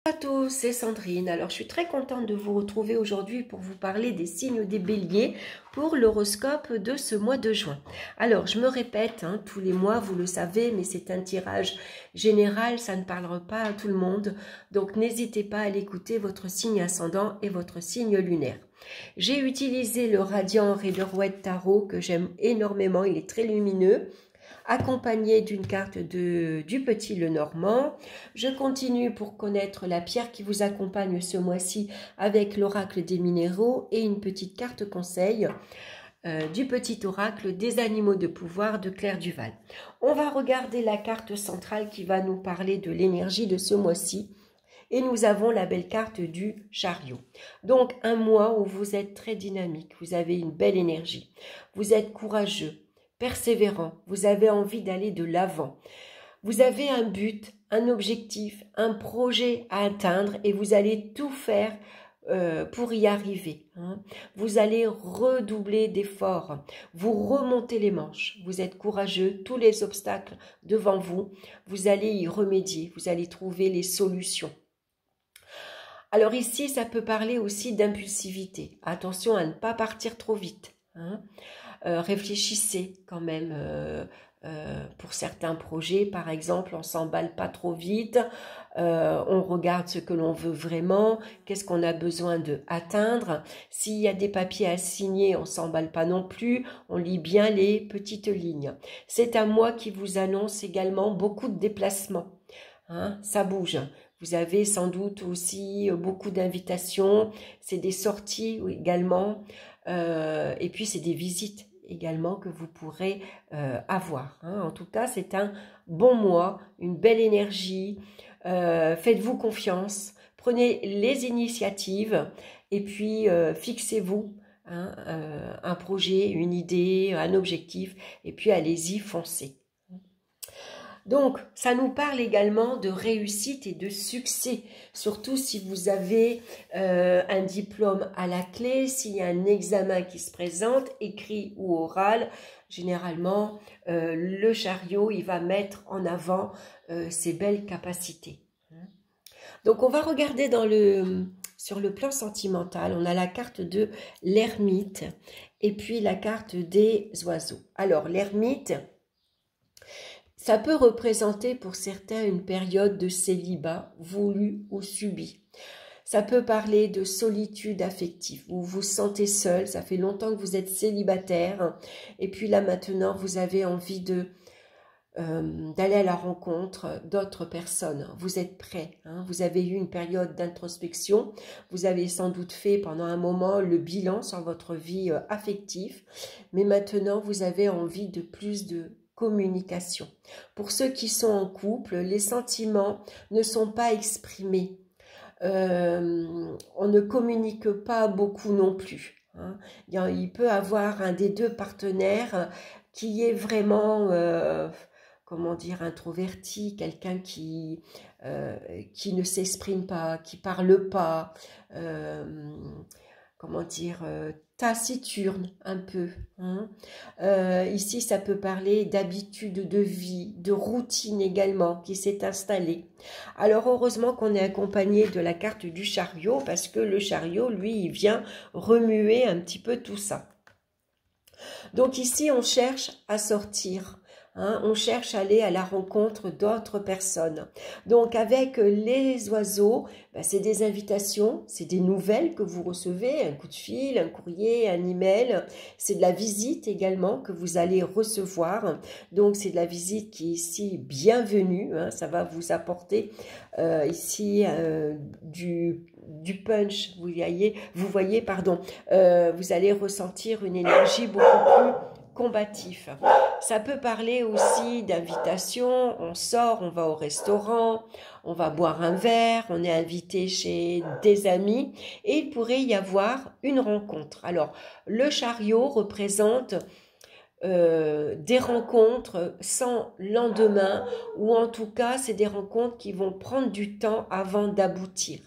Bonjour à tous, c'est Sandrine. Alors, je suis très contente de vous retrouver aujourd'hui pour vous parler des signes des béliers pour l'horoscope de ce mois de juin. Alors, je me répète, tous les mois, vous le savez, mais c'est un tirage général, ça ne parlera pas à tout le monde. Donc, n'hésitez pas à l'écouter, votre signe ascendant et votre signe lunaire. J'ai utilisé le Radiant Rider-Waite Tarot que j'aime énormément, il est très lumineux, accompagné d'une carte du Petit Lenormand. Je continue pour connaître la pierre qui vous accompagne ce mois-ci avec l'oracle des minéraux et une petite carte conseil du petit oracle des animaux de pouvoir de Claire Duval. On va regarder la carte centrale qui va nous parler de l'énergie de ce mois-ci. Et nous avons la belle carte du chariot. Donc un mois où vous êtes très dynamique, vous avez une belle énergie, vous êtes courageux, persévérant, vous avez envie d'aller de l'avant. Vous avez un but, un objectif, un projet à atteindre et vous allez tout faire pour y arriver. Vous allez redoubler d'efforts, vous remontez les manches, vous êtes courageux, tous les obstacles devant vous, vous allez y remédier, vous allez trouver les solutions. Alors ici, ça peut parler aussi d'impulsivité. Attention à ne pas partir trop vite. Réfléchissez quand même pour certains projets. Par exemple, on s'emballe pas trop vite. On regarde ce que l'on veut vraiment. Qu'est-ce qu'on a besoin de atteindre. S'il y a des papiers à signer, on s'emballe pas non plus. On lit bien les petites lignes. C'est un mois qui vous annonce également beaucoup de déplacements. Ça bouge. Vous avez sans doute aussi beaucoup d'invitations, c'est des sorties également, et puis c'est des visites également que vous pourrez avoir. En tout cas, c'est un bon mois, une belle énergie, faites-vous confiance, prenez les initiatives et puis fixez-vous un projet, une idée, un objectif, et puis allez-y, foncez. Donc, ça nous parle également de réussite et de succès, surtout si vous avez un diplôme à la clé, s'il y a un examen qui se présente, écrit ou oral. Généralement, le chariot, il va mettre en avant ses belles capacités. Donc, on va regarder sur le plan sentimental, on a la carte de l'ermite et puis la carte des oiseaux. Alors, l'ermite, ça peut représenter pour certains une période de célibat, voulu ou subi. Ça peut parler de solitude affective. Vous vous sentez seul, ça fait longtemps que vous êtes célibataire. Et puis là maintenant, vous avez envie d'aller à la rencontre d'autres personnes. Vous êtes prêt. Vous avez eu une période d'introspection. Vous avez sans doute fait pendant un moment le bilan sur votre vie affective. Mais maintenant, vous avez envie de plus de communication. Pour ceux qui sont en couple, les sentiments ne sont pas exprimés. On ne communique pas beaucoup non plus. Il peut avoir un des deux partenaires qui est vraiment, comment dire, introverti, quelqu'un qui ne s'exprime pas, qui parle pas, comment dire, taciturne un peu. Ici, ça peut parler d'habitude de vie, de routine également qui s'est installée. Alors, heureusement qu'on est accompagné de la carte du chariot parce que le chariot, lui, il vient remuer un petit peu tout ça. Donc ici, on cherche à sortir. On cherche à aller à la rencontre d'autres personnes. Donc avec les oiseaux, c'est des invitations, c'est des nouvelles que vous recevez, un coup de fil, un courrier, un email. C'est de la visite également que vous allez recevoir. Donc c'est de la visite qui est ici bienvenue. Ça va vous apporter ici du punch. Vous voyez, pardon. Vous allez ressentir une énergie beaucoup plus combatif. Ça peut parler aussi d'invitation, on sort, on va au restaurant, on va boire un verre, on est invité chez des amis et il pourrait y avoir une rencontre. Alors, le chariot représente des rencontres sans lendemain ou en tout cas, c'est des rencontres qui vont prendre du temps avant d'aboutir.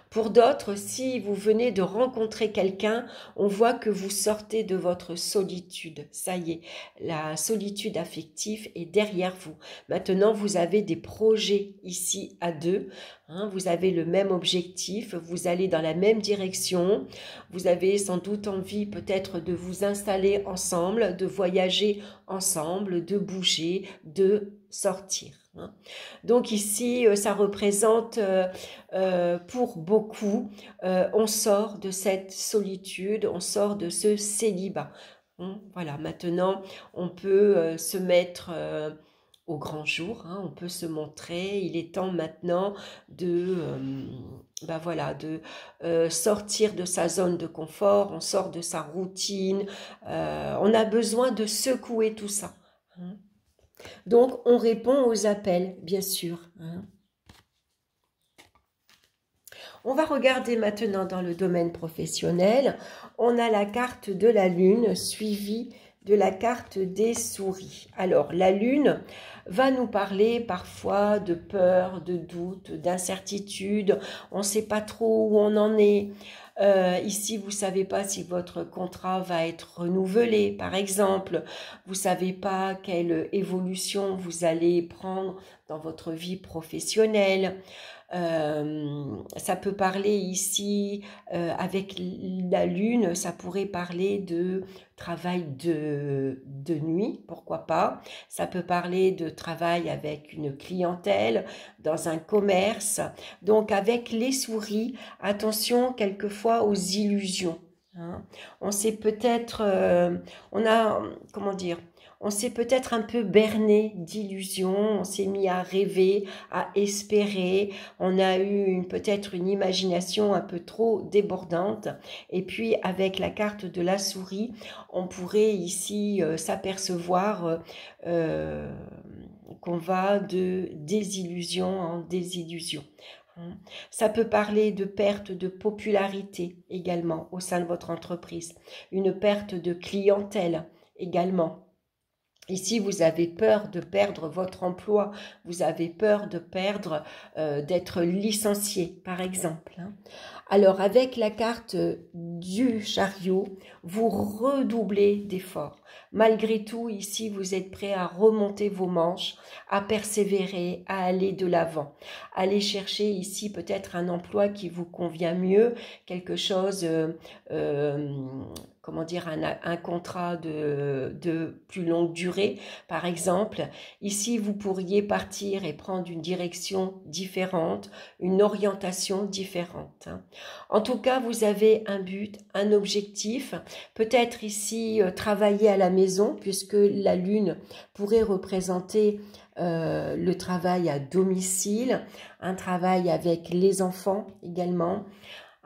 Pour d'autres, si vous venez de rencontrer quelqu'un, on voit que vous sortez de votre solitude. Ça y est, la solitude affective est derrière vous. Maintenant, vous avez des projets ici à deux. Hein, vous avez le même objectif, vous allez dans la même direction. Vous avez sans doute envie peut-être de vous installer ensemble, de voyager ensemble, de bouger, de sortir. Hein. Donc ici, ça représente pour beaucoup, on sort de cette solitude, on sort de ce célibat. Voilà, maintenant, on peut se mettre au grand jour, hein, on peut se montrer. Il est temps maintenant de, voilà, de sortir de sa zone de confort, on sort de sa routine. On a besoin de secouer tout ça. Hein. Donc, on répond aux appels, bien sûr. Hein. On va regarder maintenant dans le domaine professionnel. On a la carte de la lune suivie de la carte des souris. Alors, la lune va nous parler parfois de peur, de doute, d'incertitude. On ne sait pas trop où on en est. Ici, vous ne savez pas si votre contrat va être renouvelé, par exemple. Vous ne savez pas quelle évolution vous allez prendre dans votre vie professionnelle. Ça peut parler ici, avec la lune, ça pourrait parler de travail de nuit, pourquoi pas. Ça peut parler de travail avec une clientèle, dans un commerce. Donc avec les souris, attention quelquefois aux illusions. Hein. On s'est peut-être, on s'est peut-être un peu berné d'illusions, on s'est mis à rêver, à espérer, on a eu peut-être une imagination un peu trop débordante. Et puis avec la carte de la souris, on pourrait ici s'apercevoir qu'on va de désillusion en désillusion. Ça peut parler de perte de popularité également au sein de votre entreprise, une perte de clientèle également. Ici, vous avez peur de perdre votre emploi, vous avez peur de perdre, d'être licencié, par exemple. Alors, avec la carte du chariot, vous redoublez d'efforts. Malgré tout, ici, vous êtes prêt à remonter vos manches, à persévérer, à aller de l'avant. Allez chercher ici peut-être un emploi qui vous convient mieux, quelque chose, un contrat de plus longue durée, par exemple. Ici, vous pourriez partir et prendre une direction différente, une orientation différente. En tout cas, vous avez un but, un objectif. Peut-être ici, travailler à la maison, puisque la lune pourrait représenter le travail à domicile, un travail avec les enfants également,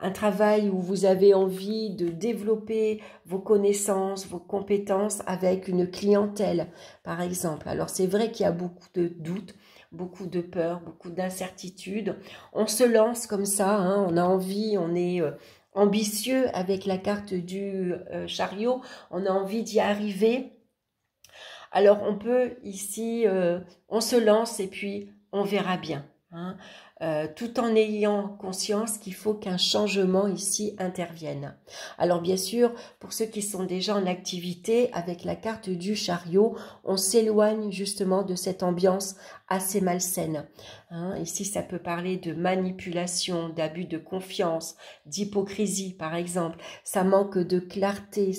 un travail où vous avez envie de développer vos connaissances, vos compétences avec une clientèle, par exemple. Alors, c'est vrai qu'il y a beaucoup de doutes, beaucoup de peur, beaucoup d'incertitudes. On se lance comme ça, hein, on a envie, on est ambitieux avec la carte du chariot, on a envie d'y arriver. Alors, on peut ici, on se lance et puis on verra bien. Hein. Tout en ayant conscience qu'il faut qu'un changement ici intervienne. Alors bien sûr, pour ceux qui sont déjà en activité, avec la carte du chariot, on s'éloigne justement de cette ambiance assez malsaine. Hein, ici, ça peut parler de manipulation, d'abus de confiance, d'hypocrisie par exemple. Ça manque de clarté.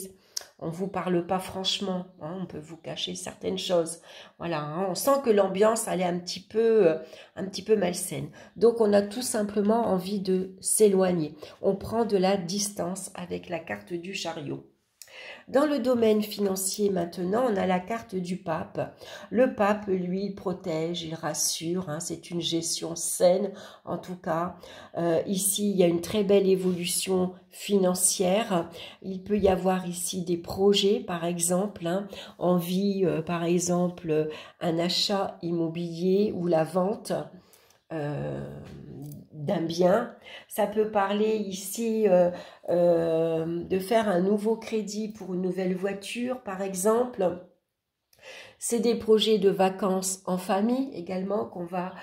On ne vous parle pas franchement, hein, on peut vous cacher certaines choses. Voilà, hein, on sent que l'ambiance elle est un petit peu malsaine. Donc on a tout simplement envie de s'éloigner. On prend de la distance avec la carte du chariot. Dans le domaine financier maintenant, on a la carte du pape. Le pape, lui, il protège, il rassure, hein, c'est une gestion saine en tout cas. Ici, il y a une très belle évolution financière. Il peut y avoir ici des projets, par exemple, hein, envie, par exemple, un achat immobilier ou la vente d'un bien. Ça peut parler ici de faire un nouveau crédit pour une nouvelle voiture, par exemple. C'est des projets de vacances en famille également qu'on va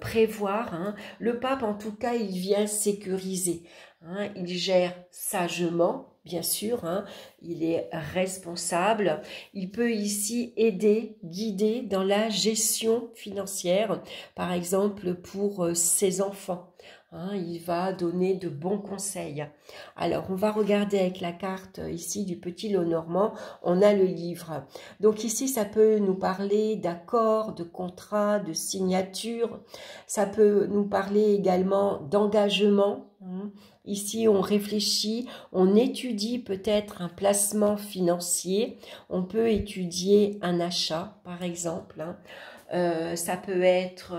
prévoir. Hein. Le pape, en tout cas, il vient sécuriser. Hein. Il gère sagement, bien sûr. Hein. Il est responsable. Il peut ici aider, guider dans la gestion financière, par exemple pour ses enfants. Hein, il va donner de bons conseils. Alors, on va regarder avec la carte ici du petit Lenormand, on a le livre. Donc ici, ça peut nous parler d'accords, de contrats, de signatures. Ça peut nous parler également d'engagement. Hein. Ici, on réfléchit, on étudie peut-être un placement financier. On peut étudier un achat, par exemple. Hein. Ça peut être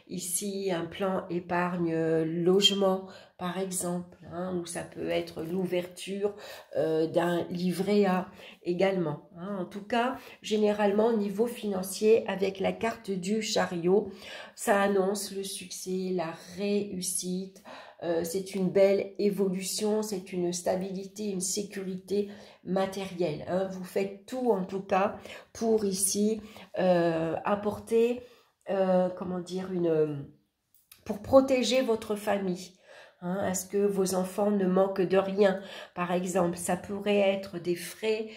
ici un plan épargne logement par exemple, hein, ou ça peut être l'ouverture d'un livret A également. Hein. En tout cas, généralement au niveau financier, avec la carte du chariot, ça annonce le succès, la réussite. C'est une belle évolution, c'est une stabilité, une sécurité matérielle. Hein. Vous faites tout en tout cas pour ici apporter, comment dire, pour protéger votre famille. Hein, à ce que vos enfants ne manquent de rien. Par exemple, ça pourrait être des frais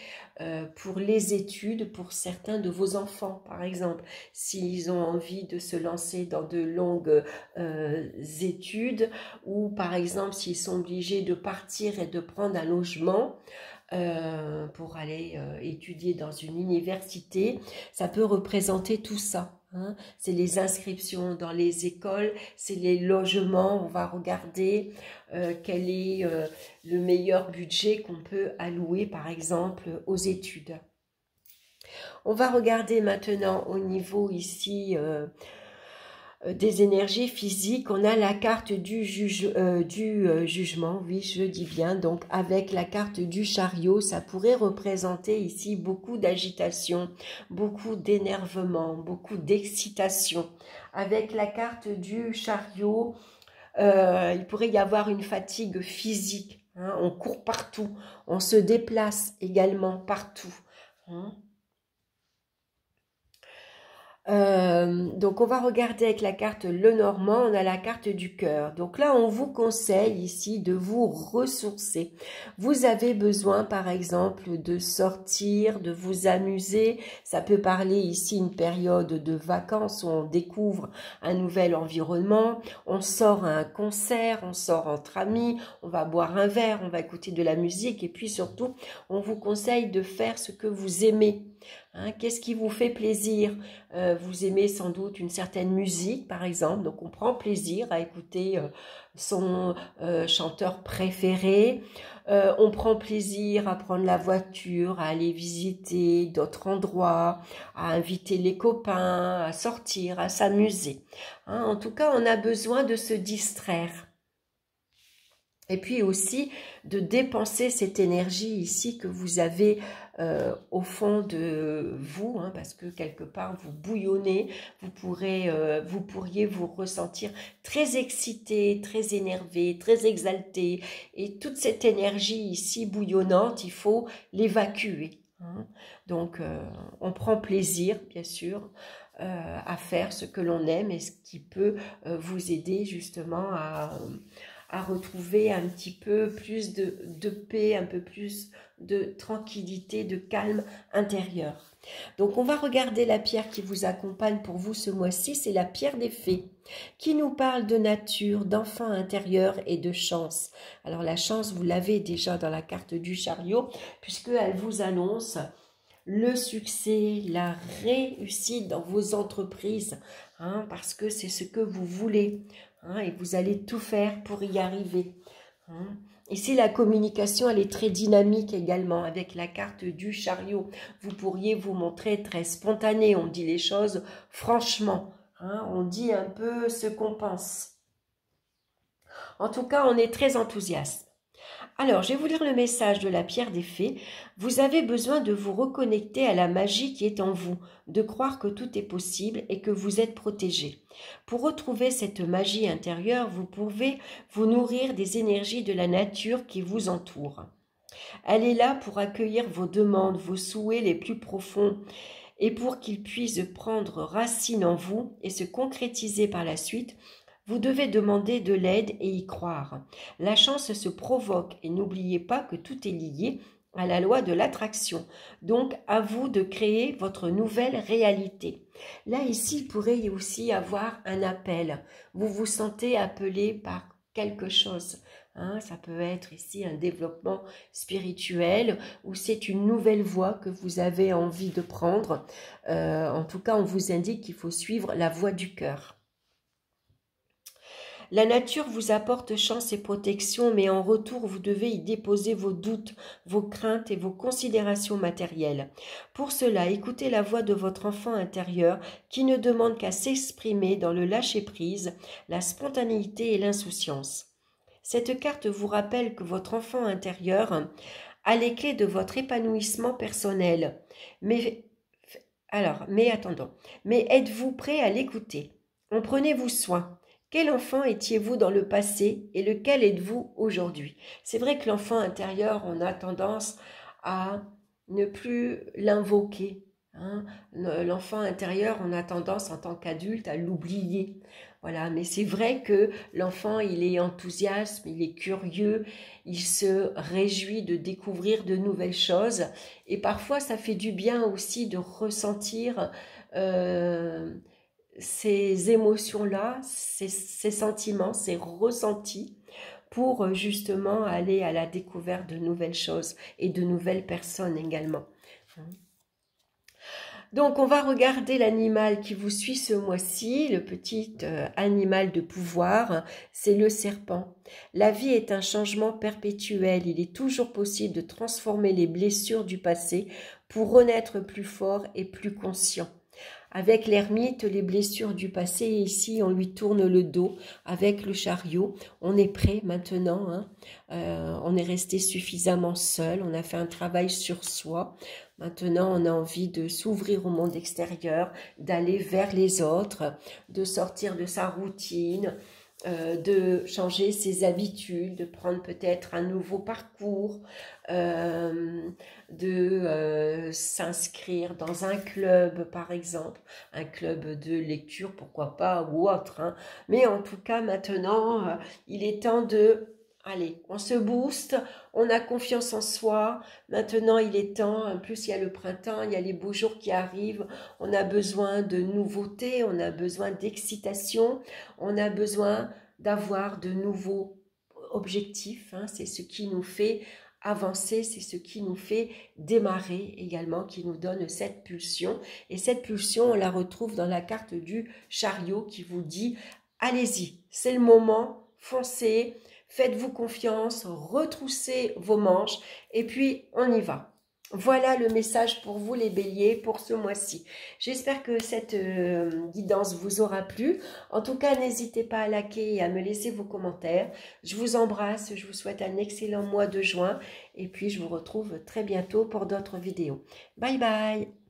pour les études pour certains de vos enfants, par exemple. S'ils ont envie de se lancer dans de longues études ou par exemple s'ils sont obligés de partir et de prendre un logement, pour aller étudier dans une université, ça peut représenter tout ça. Hein. C'est les inscriptions dans les écoles, c'est les logements, on va regarder quel est le meilleur budget qu'on peut allouer par exemple aux études. On va regarder maintenant au niveau ici des énergies physiques, on a la carte du jugement, oui je dis bien, donc avec la carte du chariot, ça pourrait représenter ici beaucoup d'agitation, beaucoup d'énervement, beaucoup d'excitation. Avec la carte du chariot, il pourrait y avoir une fatigue physique, hein, on court partout, on se déplace également partout. Hein. Donc on va regarder avec la carte Lenormand, on a la carte du cœur. Donc là on vous conseille ici de vous ressourcer. Vous avez besoin par exemple de sortir, de vous amuser. Ça peut parler ici une période de vacances où on découvre un nouvel environnement. On sort à un concert, on sort entre amis, on va boire un verre, on va écouter de la musique et puis surtout on vous conseille de faire ce que vous aimez. Hein, qu'est-ce qui vous fait plaisir? Vous aimez sans doute une certaine musique, par exemple, donc on prend plaisir à écouter son chanteur préféré. On prend plaisir à prendre la voiture, à aller visiter d'autres endroits, à inviter les copains, à sortir, à s'amuser. Hein, en tout cas, on a besoin de se distraire. Et puis aussi de dépenser cette énergie ici que vous avez au fond de vous, hein, parce que quelque part vous bouillonnez, vous pourriez vous ressentir très excité, très énervé, très exalté. Et toute cette énergie ici bouillonnante, il faut l'évacuer. Hein. Donc on prend plaisir, bien sûr, à faire ce que l'on aime et ce qui peut vous aider justement à retrouver un petit peu plus de paix, un peu plus de tranquillité, de calme intérieur. Donc on va regarder la pierre qui vous accompagne pour vous ce mois-ci, c'est la pierre des fées, qui nous parle de nature, d'enfant intérieur et de chance. Alors la chance, vous l'avez déjà dans la carte du chariot, puisqu'elle vous annonce le succès, la réussite dans vos entreprises, hein, parce que c'est ce que vous voulez. Hein, et vous allez tout faire pour y arriver. Hein. Ici, la communication, elle est très dynamique également avec la carte du chariot. Vous pourriez vous montrer très spontané. On dit les choses franchement. Hein, on dit un peu ce qu'on pense. En tout cas, on est très enthousiaste. Alors, je vais vous lire le message de la pierre des fées. Vous avez besoin de vous reconnecter à la magie qui est en vous, de croire que tout est possible et que vous êtes protégé. Pour retrouver cette magie intérieure, vous pouvez vous nourrir des énergies de la nature qui vous entoure. Elle est là pour accueillir vos demandes, vos souhaits les plus profonds Et pour qu'il puisse prendre racine en vous et se concrétiser par la suite, vous devez demander de l'aide et y croire. La chance se provoque et n'oubliez pas que tout est lié à la loi de l'attraction. Donc, à vous de créer votre nouvelle réalité. Là, ici, il pourrait aussi avoir un appel. Vous vous sentez appelé par quelque chose. Hein, ça peut être ici un développement spirituel ou c'est une nouvelle voie que vous avez envie de prendre. En tout cas, on vous indique qu'il faut suivre la voie du cœur. La nature vous apporte chance et protection, mais en retour, vous devez y déposer vos doutes, vos craintes et vos considérations matérielles. Pour cela, écoutez la voix de votre enfant intérieur qui ne demande qu'à s'exprimer dans le lâcher-prise, la spontanéité et l'insouciance. Cette carte vous rappelle que votre enfant intérieur a les clés de votre épanouissement personnel. Mais attendons. Mais êtes-vous prêt à l'écouter? En prenez-vous soin. Quel enfant étiez-vous dans le passé et lequel êtes-vous aujourd'hui? C'est vrai que l'enfant intérieur, on a tendance à ne plus l'invoquer. Hein. L'enfant intérieur, on a tendance en tant qu'adulte à l'oublier. Voilà, mais c'est vrai que l'enfant, il est enthousiaste, il est curieux, il se réjouit de découvrir de nouvelles choses. Et parfois, ça fait du bien aussi de ressentir ces émotions-là, ces sentiments, ces ressentis pour justement aller à la découverte de nouvelles choses et de nouvelles personnes également. Donc, on va regarder l'animal qui vous suit ce mois-ci, le petit animal de pouvoir, c'est le serpent. La vie est un changement perpétuel, il est toujours possible de transformer les blessures du passé pour renaître plus fort et plus conscient. Avec l'ermite, les blessures du passé, ici on lui tourne le dos avec le chariot. On est prêt maintenant, hein. On est resté suffisamment seul, on a fait un travail sur soi. Maintenant, on a envie de s'ouvrir au monde extérieur, d'aller vers les autres, de sortir de sa routine, de changer ses habitudes, de prendre peut-être un nouveau parcours, de s'inscrire dans un club par exemple, un club de lecture pourquoi pas ou autre. Hein. Mais en tout cas maintenant, il est temps de... Allez, on se booste, on a confiance en soi. Maintenant, il est temps. En plus, il y a le printemps, il y a les beaux jours qui arrivent. On a besoin de nouveautés, on a besoin d'excitation, on a besoin d'avoir de nouveaux objectifs. Hein. C'est ce qui nous fait avancer, c'est ce qui nous fait démarrer également, qui nous donne cette pulsion. Et cette pulsion, on la retrouve dans la carte du chariot qui vous dit « Allez-y, c'est le moment, foncez ». Faites-vous confiance, retroussez vos manches et puis on y va. Voilà le message pour vous les béliers pour ce mois-ci. J'espère que cette guidance vous aura plu. En tout cas, n'hésitez pas à liker et à me laisser vos commentaires. Je vous embrasse, je vous souhaite un excellent mois de juin et puis je vous retrouve très bientôt pour d'autres vidéos. Bye bye!